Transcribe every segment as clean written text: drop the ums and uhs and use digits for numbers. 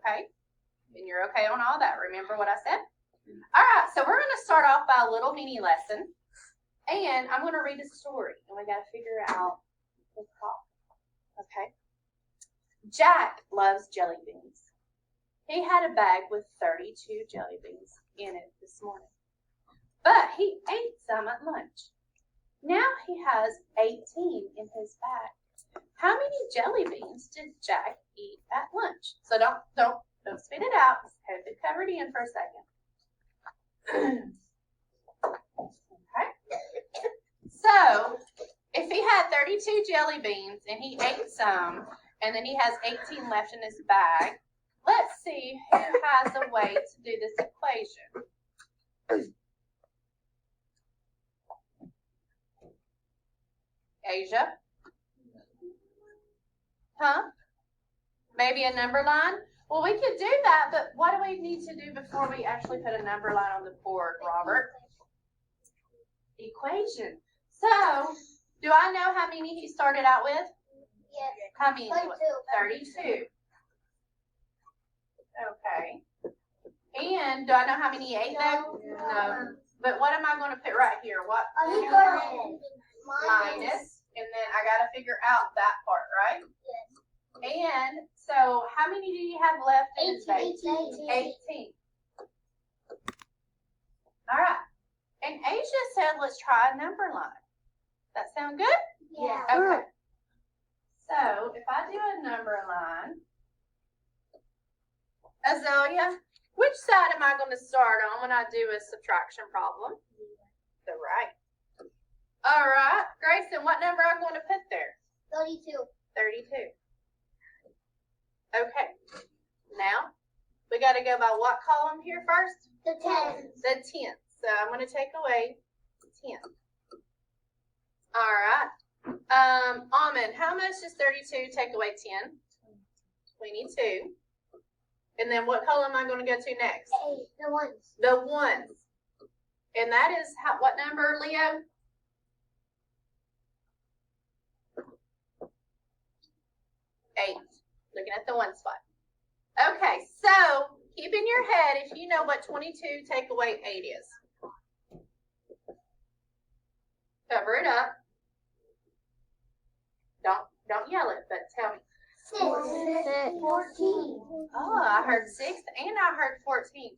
okay? And you're okay on all that. Remember what I said? All right, so we're going to start off by a little mini lesson. And I'm going to read a story, and we got to figure out the problem, okay? Jack loves jelly beans. He had a bag with 32 jelly beans in it this morning, but he ate some at lunch. Now he has 18 in his bag. How many jelly beans did Jack eat at lunch? So don't spit it out. Have it covered in for a second. Okay. So if he had 32 jelly beans and he ate some, and then he has 18 left in his bag, let's see who has a way to do this equation. Asia? Huh? Maybe a number line? Well, we could do that, but what do we need to do before we actually put a number line on the board, Robert? Equation. So, do I know how many he started out with? Yes. How many? 32. 32. Okay. And do I know how many he ate though? No. But what am I going to put right here? What? Minus. And then I got to figure out that part, right? Yes. And so, how many do you have left in his bag? 18. All right. And Asia said, let's try a number line. That sound good? Yeah. Okay. So, if I do a number line, Azalea, which side am I going to start on when I do a subtraction problem? The right. All right. Grayson, what number am I going to put there? 32. 32. Okay. Now, we got to go by what column here first? The 10. The 10th. So I'm going to take away 10. All right. Almond, how much is 32 take away 10? 22. And then what column am I going to go to next? 8. The ones. The ones. And that is what number, Leo? 8. Looking at the one spot. Okay, so keep in your head if you know what 22 take away 8 is. Cover it up. Don't yell it, but tell me. 6. 14. Oh, I heard 6 and I heard 14.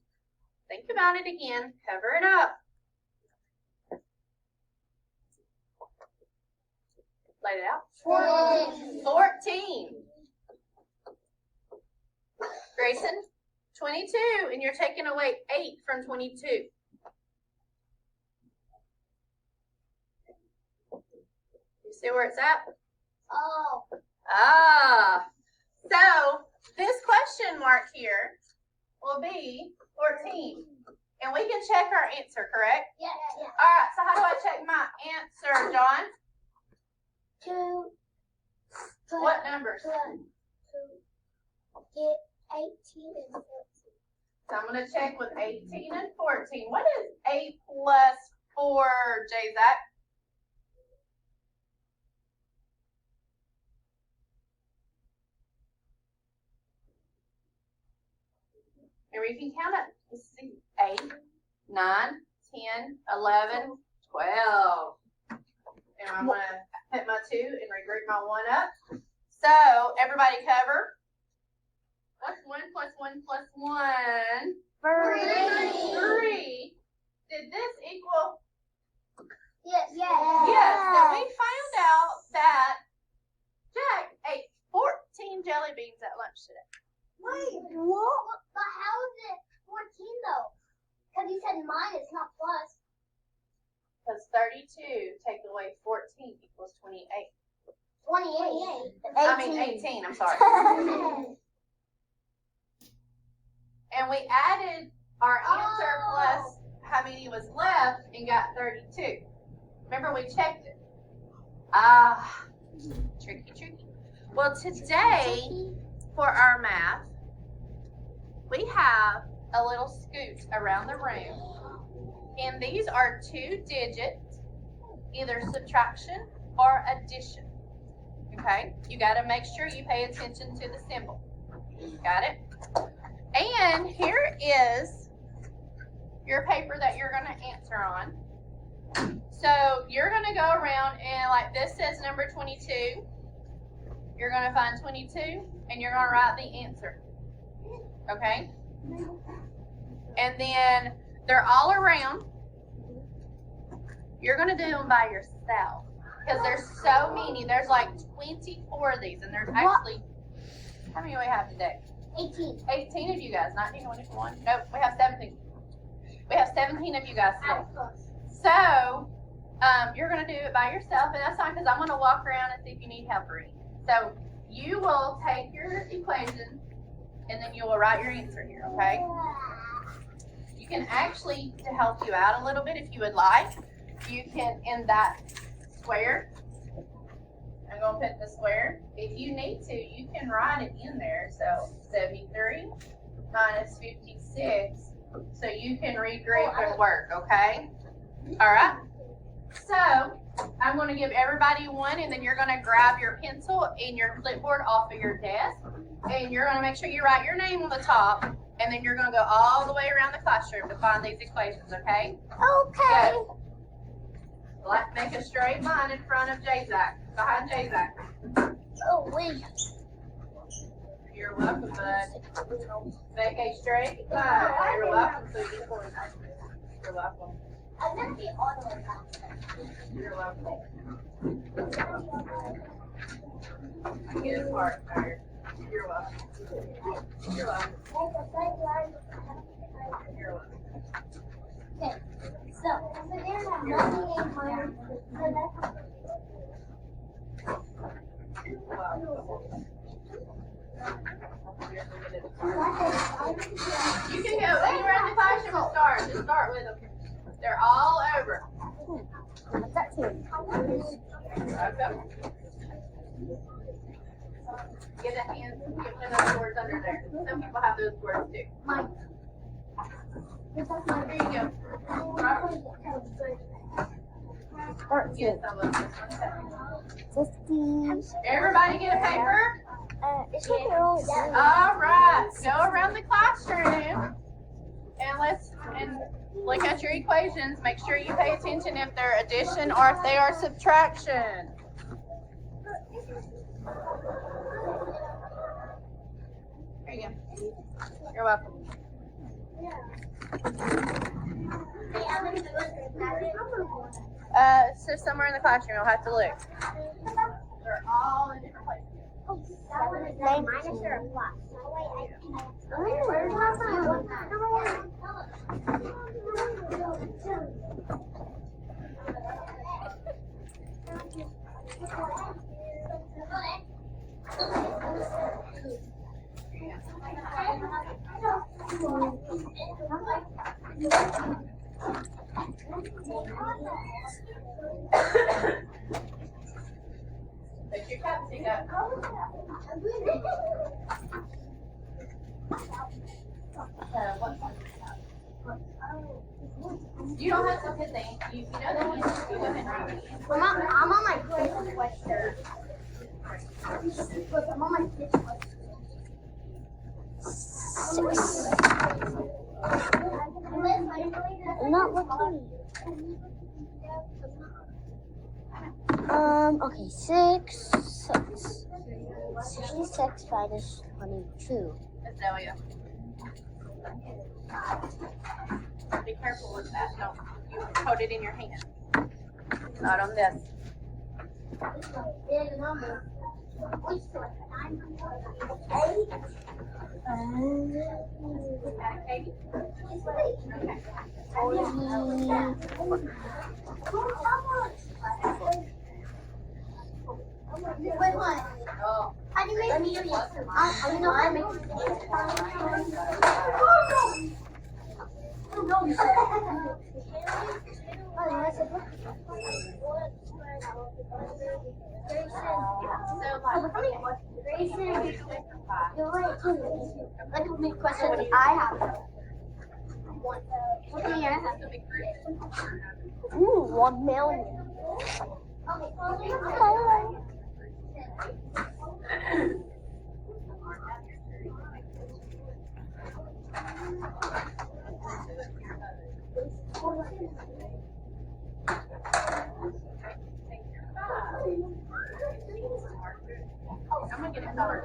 Think about it again. Cover it up. Lay it out. 14. Grayson, 22, and you're taking away 8 from 22. You see where it's at? Oh. So this question mark here will be 14. And we can check our answer, correct? Yes. All right, so how do I check my answer, John? 2. What numbers? 2. Get 18 and 14. So I'm going to check with 18 and 14. What is 8 plus 4, J-Zach? Remember, you can count up. Let's see. 8, 9, 10, 11, 12. And I'm going to put my 2 and regroup my 1 up. So, everybody cover. What's 1 plus 1 plus 1? 3. Did this equal? Yes. Yes. So we found out that Jack ate 14 jelly beans at lunch today. Wait, what? But how is it 14 though? Because you said minus, not plus. Because 32 take away 14 equals 28. 28. I mean 18, I'm sorry. And we added our answer plus how many was left and got 32. Remember, we checked it. Tricky. Well, today, for our math, we have a little scoot around the room. And these are 2 digits, either subtraction or addition. Okay? You got to make sure you pay attention to the symbol. Got it? And here is your paper that you're going to answer on. So you're going to go around and like this says number 22. You're going to find 22 and you're going to write the answer. Okay? And then they're all around. You're going to do them by yourself. Because there's so many. There's like 24 of these. And there's actually, how many do we have today? 18. 18 of you guys. 19, 20, 21. Nope, we have 17. We have 17 of you guys today. So, you're going to do it by yourself. And that's fine because I'm going to walk around and see if you need help or anything. So, you will take your equation and then you will write your answer here, okay? You can actually, to help you out a little bit if you would like, you can, in that square, I'm going to put the square. If you need to, you can write it in there. So 73 minus 56. So you can regroup and work, okay? All right. So I'm going to give everybody one, and then you're going to grab your pencil and your clipboard off of your desk, and you're going to make sure you write your name on the top, and then you're going to go all the way around the classroom to find these equations, okay? Okay. Good. Like, make a straight line in front of J-Zac, behind J-Zac. Oh, wait. You're welcome, bud. Make a straight line. You're welcome, sweetie. You're welcome. I'm going to be all the way back. You're welcome. Get a part, Fire. You're welcome. You're welcome. You're welcome. Okay. So there's nothing in my. You can go anywhere in the classroom and start. Just start with them. They're all over. What's that too? Okay. Get a hand. Get one of those boards under there. Some people have those boards too. Mine. Here you go. Robert. Get some of this one. 50. Everybody get a paper? It's like they're all down. All right. Go around the classroom and look at your equations. Make sure you pay attention if they're addition or if they are subtraction. Here you go. You're welcome. So somewhere in the classroom, you'll have to look. They're all in different places. Minus or a plus? Put your chopstick up. You don't have to put the, you know the answer. You go ahead and read it. I'm on my fifth question. Look, I'm on my fifth question. 6. I'm not looking. Okay, 6. 66 minus 22. Azalea. Be careful with that. No, you hold it in your hand. Not on this. Katie? Wait, what? Oh. How do you make me? I know how to make Like a big question I have. One. What do you have? Ooh, 1 million. Okay. I'm gonna get it colored.